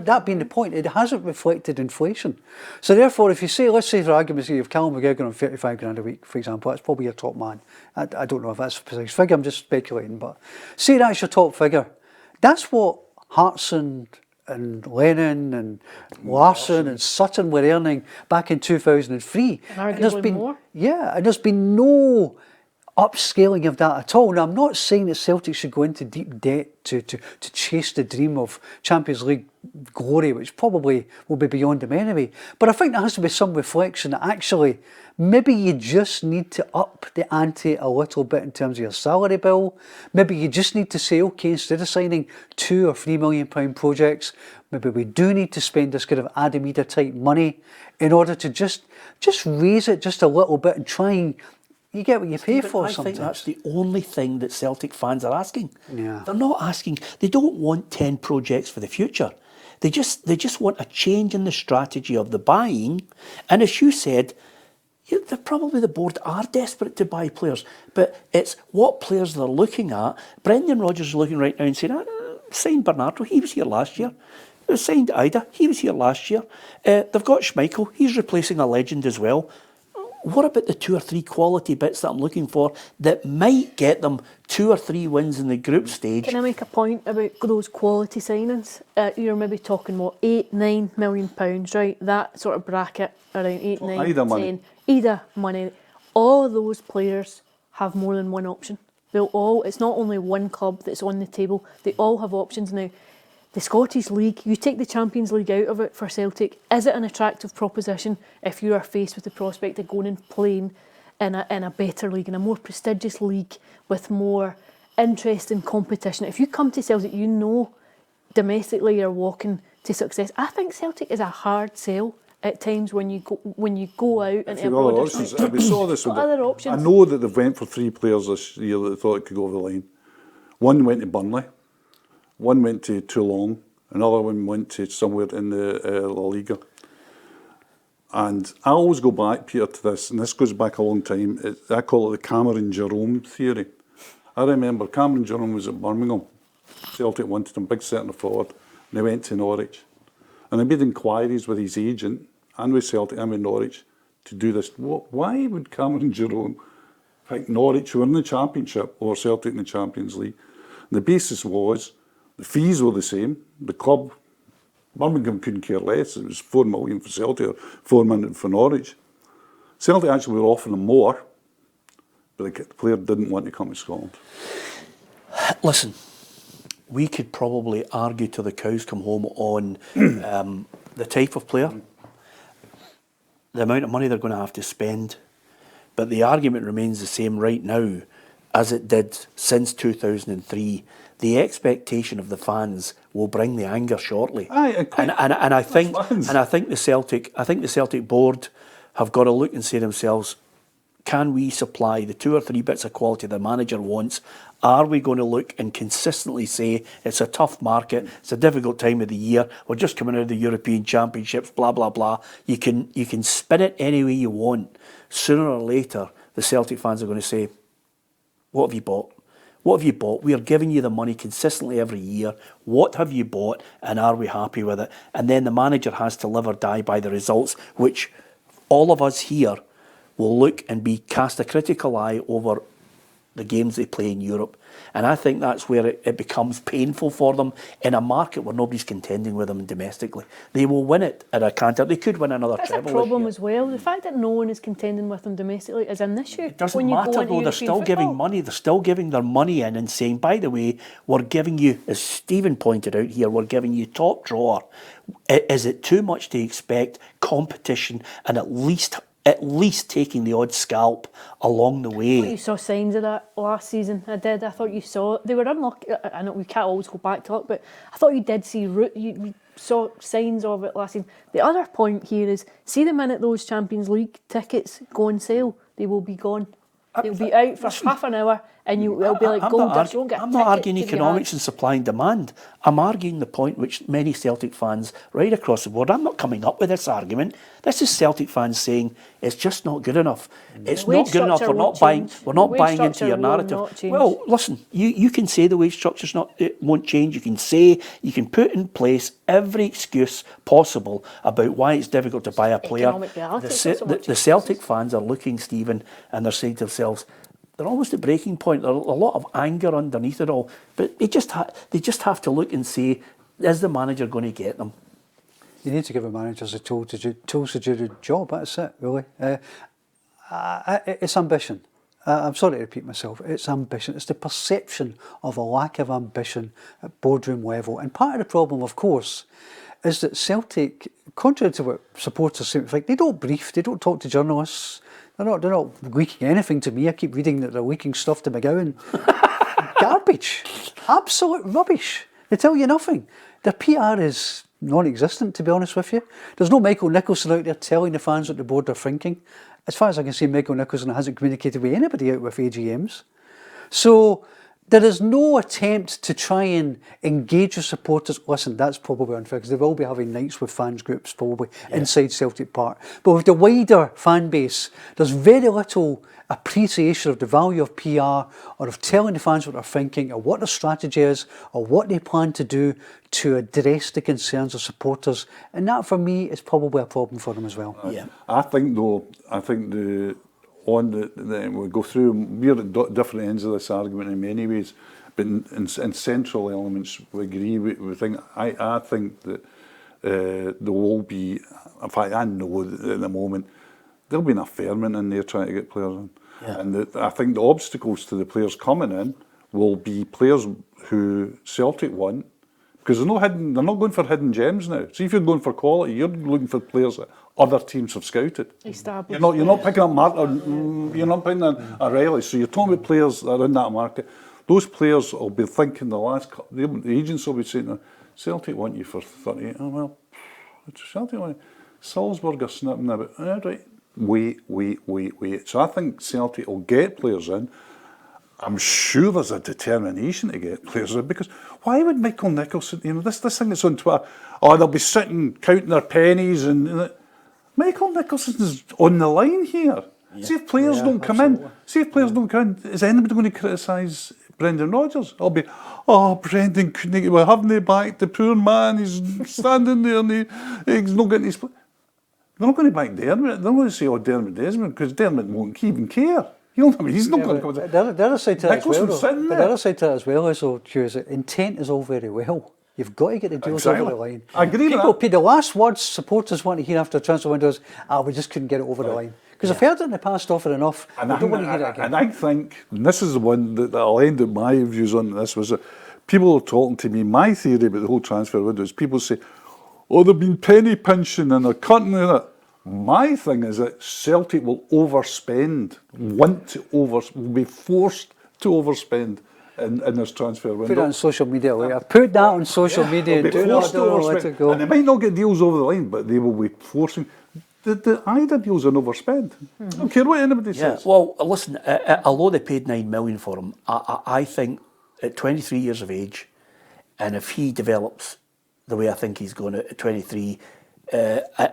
That being the point, it hasn't reflected inflation. So therefore, if you say, let's say for argument's sake, you have Callum McGregor on 35 grand a week, for example, that's probably your top man. I don't know if that's a precise figure, I'm just speculating, but say that's your top figure. That's what Hartson and Lennon and Larson and Sutton were earning back in 2003. And arguably more. Yeah, and there's been no upscaling of that at all. Now, I'm not saying that Celtic should go into deep debt to chase the dream of Champions League glory, which probably will be beyond them anyway. But I think there has to be some reflection that actually maybe you just need to up the ante a little bit in terms of your salary bill. Maybe you just need to say, okay, instead of signing £2 or £3 million projects, maybe we do need to spend this kind of Adam Idah type money in order to just raise it just a little bit and try and you get what you pay for sometimes. I think that's the only thing that Celtic fans are asking. Yeah. They're not asking, they don't want 10 projects for the future. They just want a change in the strategy of the buying. And as you said, probably the board are desperate to buy players, but it's what players they're looking at. Brendan Rodgers is looking right now and saying, signed Bernardo, he was here last year. Signed Idah, he was here last year. They've got Schmeichel, he's replacing a legend as well. What about the 2 or 3 quality bits that I'm looking for that might get them 2 or 3 wins in the group stage? Can I make a point about those quality signings? You're maybe talking what, £8-9 million, right? That sort of bracket around 8, 9, Idah 10. money. Idah money. All of those players have more than one option. It's not only one club that's on the table. They all have options now. The Scottish League, you take the Champions League out of it for Celtic, is it an attractive proposition if you are faced with the prospect of going and playing in a better league, in a more prestigious league with more interest and competition? If you come to Celtic, you know domestically you're walking to success. I think Celtic is a hard sell at times when you go out and we saw this with other options. I know that they've went for 3 players this year that they thought it could go over the line. One went to Burnley. One went to Toulon, another one went to somewhere in the La Liga. And I always go back, Peter, to this, and this goes back a long time. I call it the Cameron Jerome theory. I remember Cameron Jerome was at Birmingham. Celtic wanted him, big centre forward, and he went to Norwich. And he made inquiries with his agent, and with Celtic and with Norwich, to do this. Why would Cameron Jerome pick Norwich, who were in the Championship, or Celtic in the Champions League? And the basis was, the fees were the same. The club, Birmingham couldn't care less. It was 4 million for Celtic or 4 million for Norwich. Celtic actually were offering them more, but the player didn't want to come to Scotland. Listen, we could probably argue till the cows come home on the type of player, the amount of money they're going to have to spend, but the argument remains the same right now as it did since 2003. The expectation of the fans will bring the anger shortly, and I think the Celtic board have got to look and say to themselves, can we supply the 2 or 3 bits of quality the manager wants? Are we going to look and consistently say it's a tough market, it's a difficult time of the year, we're just coming out of the European Championships, blah blah blah. You can spin it any way you want. Sooner or later, the Celtic fans are going to say, what have you bought? What have you bought? We are giving you the money consistently every year. What have you bought, and are we happy with it? And then the manager has to live or die by the results, which all of us here will look and be cast a critical eye over the games they play in Europe. And I think that's where it becomes painful for them in a market where nobody's contending with them domestically. They will win it at a canter. They could win another treble. That's a problem as well. The fact that no one is contending with them domestically is an issue. It doesn't matter though, they're still giving money. They're still giving their money in and saying, by the way, we're giving you, as Stephen pointed out here, we're giving you top drawer. Is it too much to expect competition and at least taking the odd scalp along the way? I thought you saw signs of that last season. I did. I thought you saw. They were unlucky. I know we can't always go back to it, but I thought you did see. You saw signs of it last season. The other point here is, see the minute those Champions League tickets go on sale, they will be gone. They'll be out for half an hour and it'll be like gold dust. You won't get a I'm not ticket arguing to your economics hand. and supply and demand. I'm arguing the point which many Celtic fans right across the board, I'm not coming up with this argument. This is Celtic fans saying it's just not good enough. It's The wage not good enough. structure We're not won't buying. change. We're not The wage buying into structure your will narrative. not change. Well, listen. You can say the wage structure's not. It won't change. You can say you can put in place every excuse possible about why it's difficult to buy a player. Economic reality, it's not so much The Celtic fans are looking, Stephen, and they're saying to themselves, they're almost at breaking point. There's a lot of anger underneath it all. But they just have to look and say, is the manager going to get them? You need to give a manager the tools to do the job. That's it, really. It's ambition. I'm sorry to repeat myself. It's ambition. It's the perception of a lack of ambition at boardroom level. And part of the problem, of course, is that Celtic, contrary to what supporters seem to think, they don't brief, they don't talk to journalists. They're not leaking anything to me. I keep reading that they're leaking stuff to McGowan. Garbage. Absolute rubbish. They tell you nothing. Their PR is non-existent, to be honest with you. There's no Michael Nicholson out there telling the fans what the board are thinking. As far as I can see, Michael Nicholson hasn't communicated with anybody out with AGMs. So there is no attempt to try and engage with supporters. Listen, that's probably unfair because they will be having nights with fans groups probably inside Celtic Park. But with the wider fan base, there's very little appreciation of the value of PR or of telling the fans what they're thinking or what their strategy is or what they plan to do to address the concerns of supporters. And that, for me, is probably a problem for them as well. Yeah. I think we go through, we're at different ends of this argument in many ways, but in central elements we agree. We think, I think that there will be, in fact I know that at the moment, there'll be enough ferment in there trying to get players in. Yeah. And I think the obstacles to the players coming in will be players who Celtic want, because they're not going for hidden gems now. See, if you're going for quality, you're looking for players that other teams have scouted. Established. You're not picking up you're not picking a Riley. So you're talking about players that are in that market. Those players will be thinking the agents will be saying, Celtic want you for 38. Oh well, Celtic want you. Salzburg are snipping about. Right. Wait. So I think Celtic will get players in. I'm sure there's a determination to get players in, because why would Michael Nicholson, this thing that's on Twitter, they'll be sitting counting their pennies and Michael Nicholson's on the line here. Yeah. See if players don't come in. See if players don't come in. Is anybody going to criticise Brendan Rodgers? I'll be, Brendan couldn't get, haven't they backed the poor man? He's standing there and he's not getting his play. They're not going to back Dermot. They're not going to say, Dermot Desmond, because Dermot won't even care. You know what I mean? He's not going to come in. The other side to that as well, sitting there. the other side to that as well is, intent is all very well. You've got to get the deals over the line. I agree with that. The last words supporters want to hear after transfer windows, we just couldn't get it over the line. Because I've heard it in the past often enough, and I don't want to hear it again. And I think, and this is the one that I'll end up my views on this, was that people are talking to me, my theory about the whole transfer window is people say, they've been penny pinching and they're cutting it. My thing is that Celtic will overspend, will be forced to overspend in this transfer window. Put that on social media later. Put that on social media and do not let it go. And they might not get deals over the line, but they will be forcing. The Idah deal's an overspend. I don't care what anybody says. Well, listen, although they paid $9 million for him, I think at 23 years of age, and if he develops the way I think he's going at 23,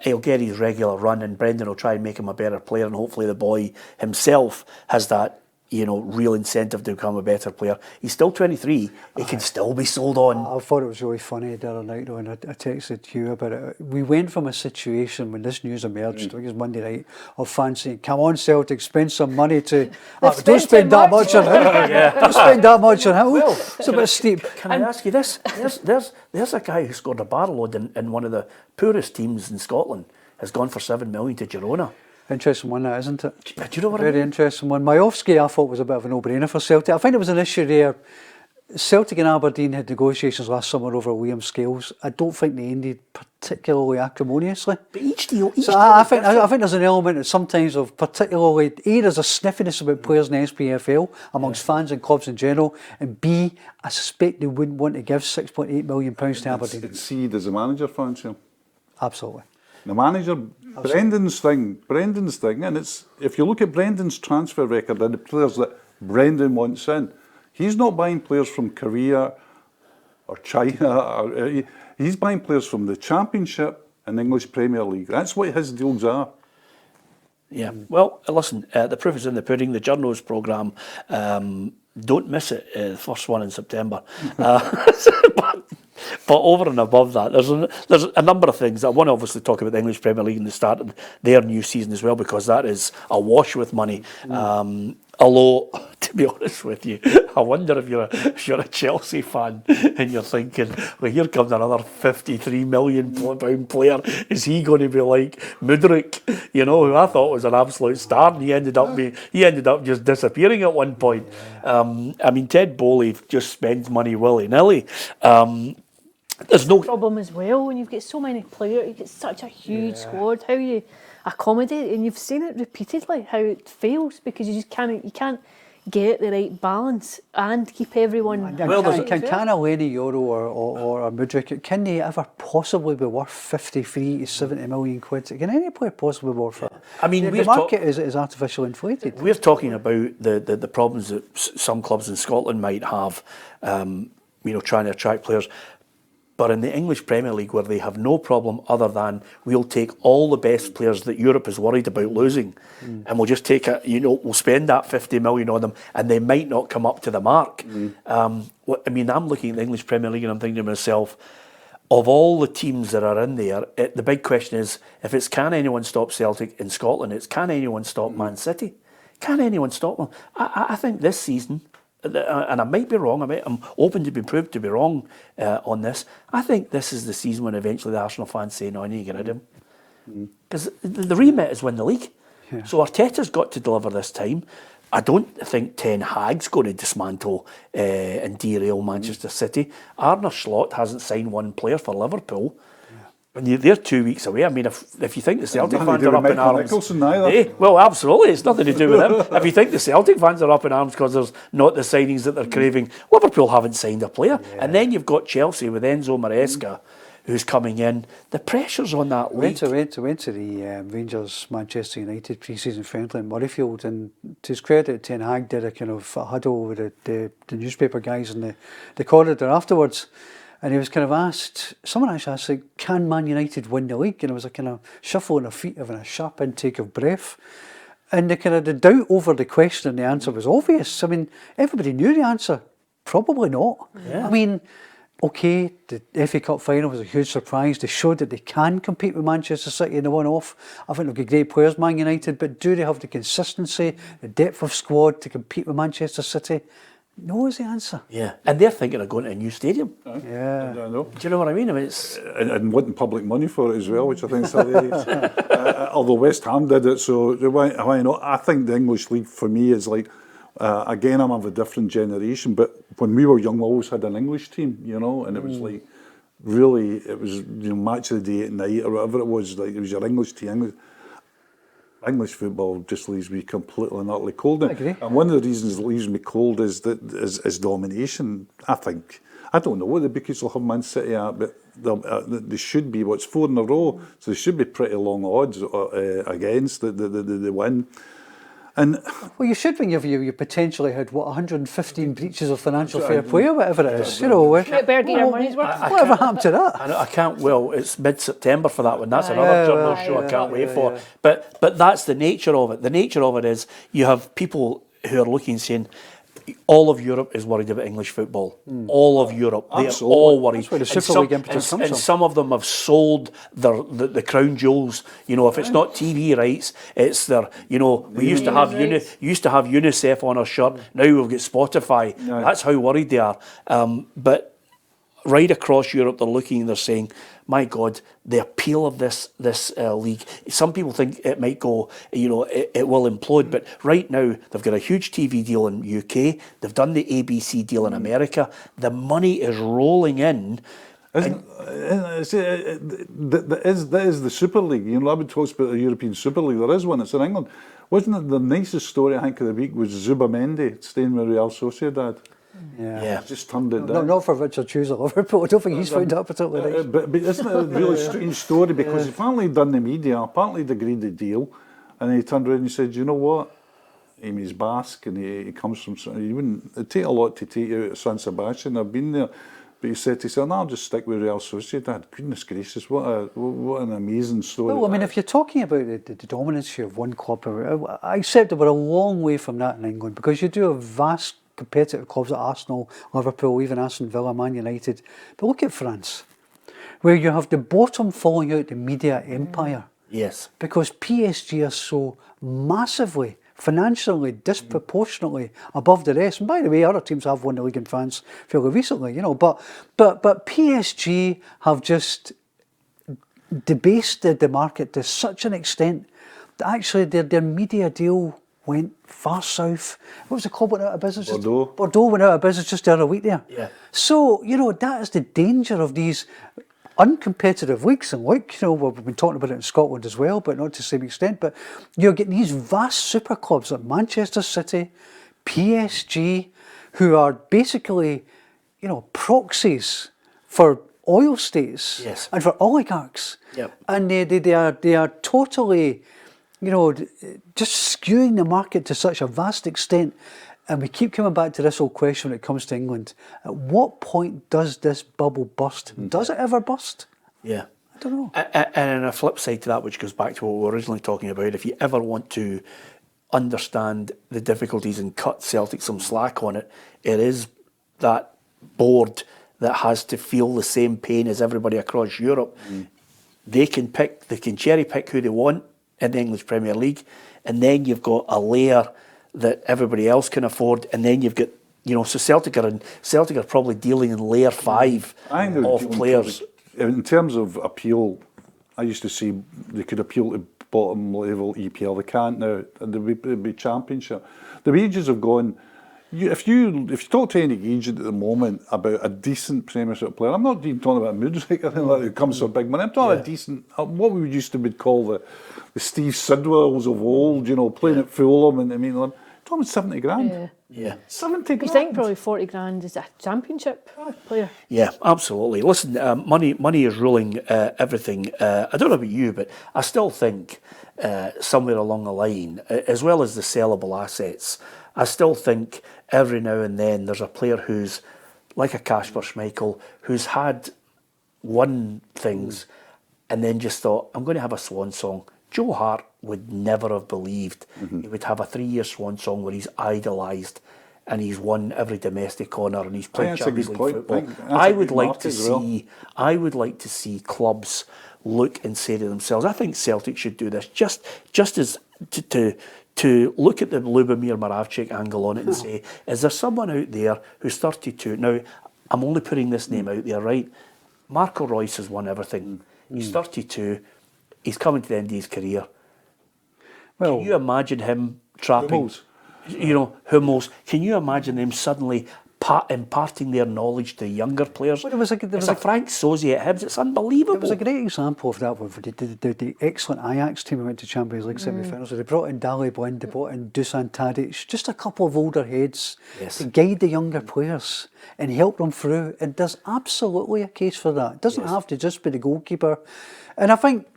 he'll get his regular run, and Brendan will try and make him a better player, and hopefully the boy himself has that real incentive to become a better player. He's still 23. He can still be sold on. I thought it was really funny the other night when I texted you about it. We went from a situation when this news emerged, I think it was Monday night, of fans saying, come on Celtic, spend some money to... don't spend that much on him. Don't spend that much on him. Well, it's a bit steep. Can I ask you this? There's a guy who scored a barrel load in one of the poorest teams in Scotland, has gone for $7 million to Girona. Interesting one, that, isn't it? Do you know what I Very mean? interesting one. Majowski, I thought, was a bit of a no-brainer for Celtic. I think there was an issue there. Celtic and Aberdeen had negotiations last summer over William Scales. I don't think they ended particularly acrimoniously. But each deal I think there's an element sometimes of particularly, A, there's a sniffiness about players in the SPFL amongst fans and clubs in general, and B, I suspect they wouldn't want to give £6.8 million to Aberdeen. See, does the manager fancy him? Absolutely. The manager Brendan's thing, and it's if you look at Brendan's transfer record and the players that Brendan wants in, he's not buying players from Korea or China. He's buying players from the Championship and English Premier League. That's what his deals are. Yeah. Well, listen, the proof is in the pudding. The Journos programme, don't miss it, the first one in September. But over and above that, there's a number of things. I want to obviously talk about the English Premier League and the start of their new season as well, because that is awash with money. Although, to be honest with you, I wonder if you're a Chelsea fan and you're thinking, well, here comes another £53 million player. Is he going to be like Mudryk, who I thought was an absolute star, and he ended up just disappearing at one point. I mean, Ted Bowley just spends money willy-nilly. There's no problem as well when you've got so many players, you've got such a huge squad. How you accommodate, and you've seen it repeatedly how it fails because you can't get the right balance and keep everyone. Can a Lenny Euro or a Mudryk, can they ever possibly be worth 53 to 70 million quid? Can any player possibly be worth that? I mean, the market is artificially inflated. We're talking about the problems that some clubs in Scotland might have, trying to attract players. But in the English Premier League, where they have no problem other than we'll take all the best players that Europe is worried about losing, and we'll just take we'll spend that 50 million on them, and they might not come up to the mark. I'm looking at the English Premier League and I'm thinking to myself, of all the teams that are in there, the big question is, if it's can anyone stop Celtic in Scotland, it's can anyone stop Man City? Can anyone stop them? I think this season, and I might be wrong, I'm open to be proved to be wrong on this. I think this is the season when eventually the Arsenal fans say, no, I need to get rid of him. Because the remit is win the league. Yeah. So Arteta's got to deliver this time. I don't think Ten Hag's going to dismantle and derail Manchester City. Arne Slot hasn't signed one player for Liverpool. And they're 2 weeks away. I mean, if you think the Celtic fans are up in arms... well, absolutely, it's nothing to do with them. If you think the Celtic fans are up in arms because there's not the signings that they're craving, Liverpool haven't signed a player. Yeah. And then you've got Chelsea with Enzo Maresca, who's coming in. The pressure's on that league. Went to the Rangers-Manchester United pre-season friendly in Murrayfield, and to his credit, Ten Hag did a kind of a huddle with the newspaper guys in the corridor afterwards. And he was kind of asked, someone actually asked, like, can Man United win the league? And it was a kind of shuffle in their feet, having a sharp intake of breath. And the doubt over the question and the answer was obvious. I mean, everybody knew the answer. Probably not. Yeah. I mean, okay, the FA Cup final was a huge surprise. They showed that they can compete with Manchester City in the one-off. I think they've got great players, Man United, but do they have the consistency, the depth of squad to compete with Manchester City? No is the answer. Yeah, and they're thinking of going to a new stadium. Yeah, I know. Do you know what I mean? It's and wanting public money for it as well, which I think is hilarious. Although West Ham did it, so why not? I think the English league for me is like, again, I'm of a different generation, but when we were young, we always had an English team, and it was like, really, it was match of the day at night or whatever it was. Like it was your English team. English football just leaves me completely and utterly cold. I agree. And one of the reasons it leaves me cold is domination. I think. I don't know what the bookies will have Man City at, but they should be, 4 in a row, so they should be pretty long odds against the win. And well, you should when you potentially had 115 breaches of financial fair play or whatever it is. Whatever happened to that? I can't. Well, it's mid-September for that one. That's another Journal show I can't wait for. But that's the nature of it. The nature of it is you have people who are looking saying, all of Europe is worried about English football. All of Europe. They are all worried. That's where the Super League impetus comes from. And some of them have sold the crown jewels. If it's not TV rights, it's their, we used to have UNICEF on our shirt. Now we've got Spotify. Yeah. That's how worried they are. But right across Europe, they're looking and they're saying, my God, the appeal of this league. Some people think it might go, it will implode. But right now, they've got a huge TV deal in UK. They've done the ABC deal in America. The money is rolling in. That is the Super League. Everybody talks about the European Super League. There is one. It's in England. Wasn't it the nicest story, I think, of the week was Zubamendi staying with Real Sociedad? Yeah. Just turned it No, down. not for Richard Hughes of Liverpool. I don't think he's found that particularly nice. But isn't it a really strange story? Because apparently he'd done the media, apparently he'd agreed the deal, and then he turned around and he said, you know what? Amy's Basque, and he comes from. It'd take a lot to take you out of San Sebastian. I've been there, but he said, no, I'll just stick with Real Sociedad. Goodness gracious, what an amazing story! Well, I mean, if you're talking about the dominance here of one club, I accept that we're a long way from that in England, because you do have vast competitive clubs like Arsenal, Liverpool, even Aston Villa, Man United. But look at France, where you have the bottom falling out the media empire. Yes. Because PSG are so massively, financially, disproportionately above the rest. And by the way, other teams have won the league in France fairly recently, but PSG have just debased the market to such an extent that actually their media deal went far south. What was the club went out of business? Bordeaux went out of business just the other week there. Yeah. So, that is the danger of these uncompetitive leagues. And we've been talking about it in Scotland as well, but not to the same extent. But you're getting these vast super clubs like Manchester City, PSG, who are basically, proxies for oil states and for oligarchs. Yep. And they are totally, just skewing the market to such a vast extent. And we keep coming back to this old question when it comes to England. At what point does this bubble burst? Does it ever burst? Yeah. I don't know. And on a flip side to that, which goes back to what we were originally talking about, if you ever want to understand the difficulties and cut Celtic some slack on it, it is that board that has to feel the same pain as everybody across Europe. They can cherry pick who they want in the English Premier League, and then you've got a layer that everybody else can afford, and then you've got, so Celtic are probably dealing in layer 5 of players. In terms of appeal, I used to say they could appeal to bottom level EPL. They can't now, and they'd be Championship. The wages have gone. If you talk to any agent at the moment about a decent Premiership player, I'm not even talking about Mudryk or anything like that who comes for big money. I'm talking about a decent, what we used to call the Steve Sidwells of old, playing at Fulham, and talking about 70 grand. Yeah. 70 grand. You think probably 40 grand is a Championship player? Yeah, absolutely. Listen, money is ruling everything. I don't know about you, but I still think somewhere along the line, as well as the sellable assets, I still think every now and then there's a player who's like a Kasper Schmeichel, who's won things and then just thought, I'm going to have a swan song. Joe Hart would never have believed he would have a 3-year swan song where he's idolised and he's won every domestic honour and he's played Champions League football. I would like to see clubs look and say to themselves, I think Celtic should do this, just as to look at the Lubomir Moravcik angle on it and say, is there someone out there who's 32? Now, I'm only putting this name out there, right? Marco Reus has won everything. He's 32. He's coming to the end of his career. Well, can you imagine him trapping? Hummels. Can you imagine them suddenly imparting their knowledge to younger players? Well, there was a Frank Sosie at Hibs. It's unbelievable. There was a great example of that with the excellent Ajax team who went to Champions League semi-finals. They brought in Dali Blind, they brought in Dusan Tadic, just a couple of older heads to guide the younger players and help them through. And there's absolutely a case for that. It doesn't have to just be the goalkeeper. And I think,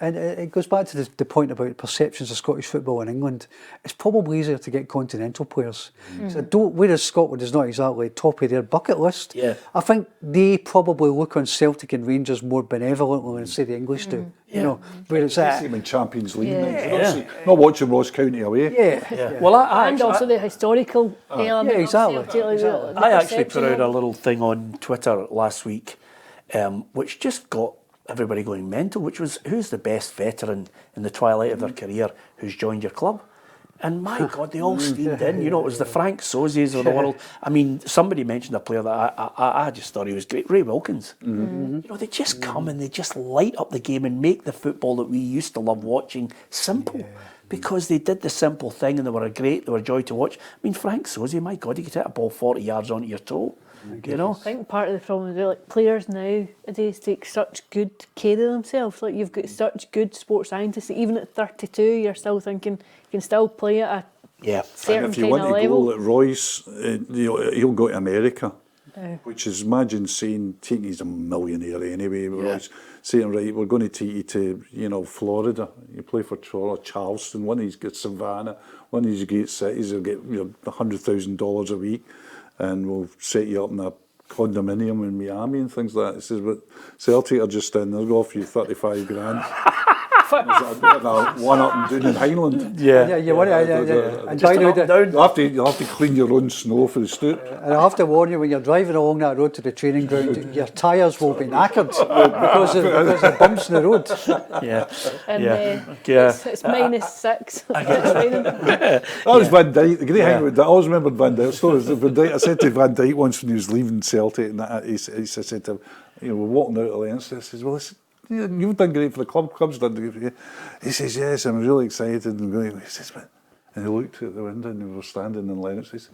and it goes back to the point about perceptions of Scottish football in England. It's probably easier to get continental players. So whereas Scotland is not exactly top of their bucket list, I think they probably look on Celtic and Rangers more benevolently than say the English do. Where it's at. Same in Champions League. Not watching Ross County away. Well, also the historical element. Exactly. I actually put out a little thing on Twitter last week, which just got everybody going mental, which was, who's the best veteran in the twilight of their career who's joined your club? And my God, they all steamed in. It was the Frank Sosies of the world. I mean, somebody mentioned a player that I just thought he was great, Ray Wilkins. They just come and they just light up the game and make the football that we used to love watching simple. Because they did the simple thing and they were a joy to watch. I mean, Frank Sosie, my God, he could hit a ball 40 yards onto your toe. I think part of the problem is players nowadays take such good care of themselves. You've got such good sports scientists that even at 32 you're still thinking you can still play at a Yeah. And certain if you kind want of to level. go at Royce, he'll go to America, which is, imagine saying, he's a millionaire anyway, but Royce saying, right, we're going to take you to, Florida. You play for Toronto, Charleston, one of these gets Savannah, one of these great cities will get $100,000 a week, and we'll set you up in a condominium in Miami and things like that. He says, but Celtic are just in, they'll go off you 35 grand. There's a one up and down in Highland. Yeah, you want to. And by the way, You'll have to clean your own snow for the stoop. and I have to warn you, when you're driving along that road to the training ground, your tyres will be knackered because of bumps in the road. Yeah. And it's -6. That was Van Dijk. The great thing with that, I always remembered Van Dijk. Stories. Van Dijk. I said to Van Dijk once when he was leaving Celtic, and he said to him, we're walking out of Leinster. I says, well, listen, you've done great for the club. Club's done great for you. He says, yes, I'm really excited. And he says, but, and he looked out the window and we were standing in Lennox. He says,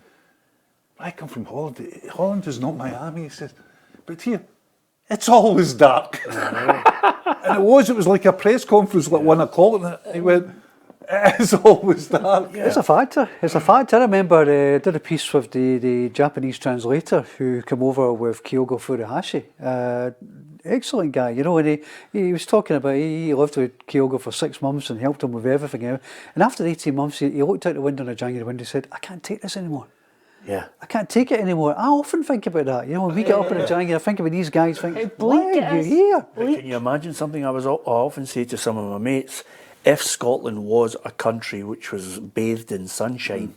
I come from Holland. Holland is not Miami. He says, but here, it's always dark. And it was like a press conference, like 1 o'clock. And he went, it's always dark. Yeah. It's a factor. It's a factor. I remember I did a piece with the Japanese translator who came over with Kyogo Furuhashi. Excellent guy, and he was talking about he lived with Kyogo for 6 months and helped him with everything. And after 18 months, he looked out the window on a January window and said, I can't take this anymore. Yeah. I can't take it anymore. I often think about that. When we get up in a January, I think about these guys, why are you here? Can you imagine something I often say to some of my mates? If Scotland was a country which was bathed in sunshine,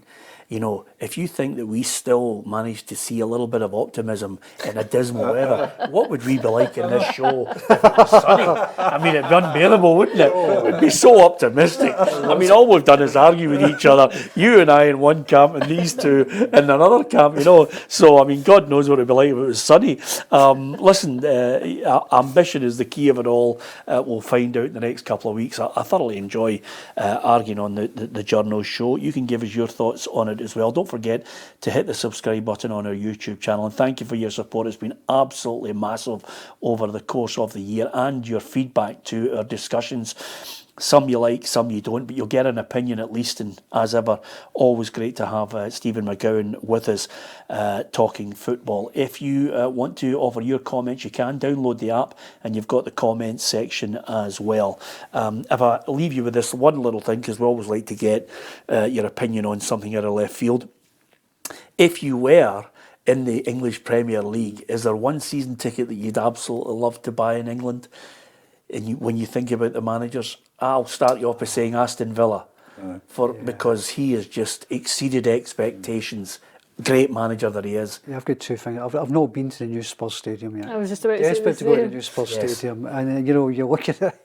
if you think that we still managed to see a little bit of optimism in a dismal weather, what would we be like in this show if it was sunny? I mean, it'd be unbearable, wouldn't it? We'd be so optimistic. I mean, all we've done is argue with each other. You and I in one camp and these two in another camp, So, I mean, God knows what it'd be like if it was sunny. Listen, ambition is the key of it all. We'll find out in the next couple of weeks. I thoroughly enjoy arguing on the Journos show. You can give us your thoughts on it as well. Don't forget to hit the subscribe button on our YouTube channel, and thank you for your support. It's been absolutely massive over the course of the year, and your feedback to our discussions. Some you like, some you don't, but you'll get an opinion at least. And as ever, always great to have Stephen McGowan with us talking football. If you want to offer your comments, you can download the app and you've got the comments section as well. If I leave you with this one little thing, because we always like to get your opinion on something out of left field. If you were in the English Premier League, is there one season ticket that you'd absolutely love to buy in England? And when you think about the managers, I'll start you off by saying Aston Villa, because he has just exceeded expectations. Great manager that he is. Yeah, I've got two things. I've not been to the new Spurs Stadium yet. I was just about to say Desperate to go to the new Spurs Stadium, and you're looking at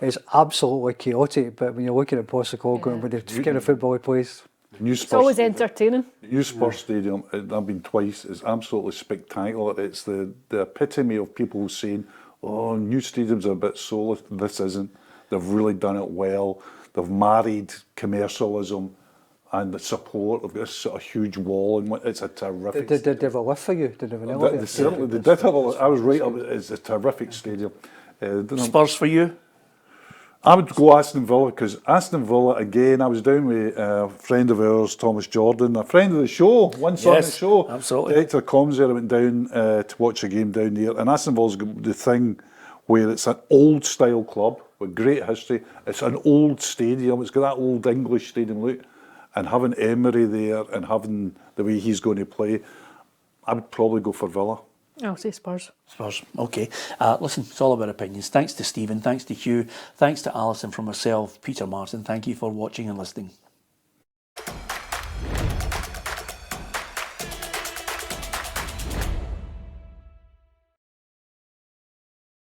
it's absolutely chaotic. But when you're looking at Postecoglou and with the kind of football he plays, it's always entertaining. The new Spurs Stadium, I've been twice, is absolutely spectacular. It's the epitome of people saying, oh, new stadiums are a bit soulless. This isn't. They've really done it well. They've married commercialism and the support. They've got this sort of huge wall, and it's a terrific. Did they have a lift for you? Did they have an elevator? They did have a. I was right up. It's a terrific stadium. Spurs for you? I would go Aston Villa, because Aston Villa, again, I was down with a friend of ours, Thomas Jordan, a friend of the show, once on the show. Absolutely. Director of comms there, I went down to watch a game down there. And Aston Villa's got the thing where it's an old style club with great history. It's an old stadium. It's got that old English stadium look. And having Emery there and having the way he's going to play, I would probably go for Villa. I'll say Spurs. Spurs, okay. Listen, it's all about opinions. Thanks to Stephen, thanks to Hugh, thanks to Alison, from myself, Peter Martin. Thank you for watching and listening.